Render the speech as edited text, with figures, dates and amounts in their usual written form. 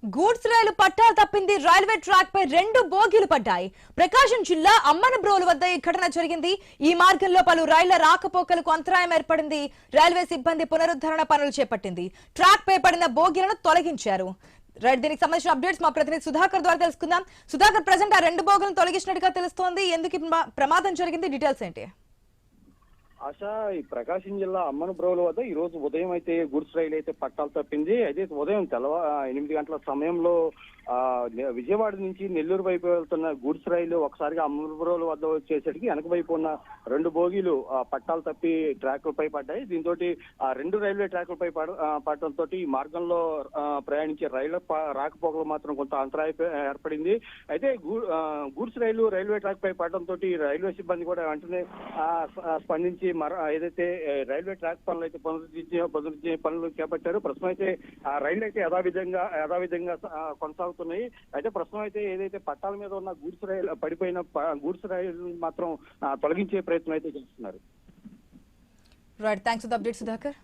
Goods రైలు పట్టాలు తప్పింది. Railway track పై 2 బోగీలు పడ్డాయి. ప్రకాశం జిల్లా అమ్మనబ్రోలు వద్ద ఈ ఘటన జరిగింది. ఈ మార్గంలో పలు రైళ్ల రాకపోకలకు అంతరాయం ఏర్పడింది. రైల్వే సిబ్బంది పునరుద్ధరణ పనులు చేపట్టింది. ట్రాక్ పై పడిన బోగీలను తొలగించారు. దీనికి సంబంధించిన అప్డేట్స్ మా ప్రతినిధి సుధాకర్ ద్వారా తెలుసుకుందాం. సుధాకర్, ప్రజెంట్ ఆ 2 బోగీలను తొలగించినట్టుగా తెలుస్తోంది. ఎందుకు ప్రమాదం జరిగింది, డీటెయిల్స్ ఏంటి? ఆశా, ఈ ప్రకాశం జిల్లా అమ్మనబ్రోలు వద్ద ఈ రోజు ఉదయం అయితే గూడ్స్ రైలు అయితే పట్టాలు తప్పింది. అయితే ఉదయం 8 గంటల సమయంలో విజయవాడ నుంచి నెల్లూరు వైపు వెళ్తున్న గూడ్స్ రైలు ఒకసారిగా అమ్మనబ్రోలు వద్ద వచ్చేసరికి వెనక వైపు ఉన్న 2 బోగీలు పట్టాలు తప్పి ట్రాకులపై పడ్డాయి. దీంతో 2 రైల్వే ట్రాకులపై పడటంతో ఈ మార్గంలో ప్రయాణించే రైళ్ల రాకపోకలు మాత్రం కొంత అంతరాయం ఏర్పడింది. అయితే గూడ్స్ రైలు రైల్వే ట్రాక్ పై పడటంతో రైల్వే సిబ్బంది కూడా వెంటనే స్పందించి ఏదైతే రైల్వే ట్రాక్ పనులు అయితే పునరుద్ధరించే పనులు చేపట్టారు. ప్రస్తుతం అయితే ఆ రైళ్లు అయితే యథావిధంగా కొనసాగుతున్నాయి. అయితే ప్రస్తుతం అయితే ఏదైతే పట్టాల మీద ఉన్న గూడ్స్ రైలు పడిపోయిన గూడ్స్ రైలు మాత్రం తొలగించే ప్రయత్నం అయితే చేస్తున్నారు. Right, thanks for the update Sudhakar.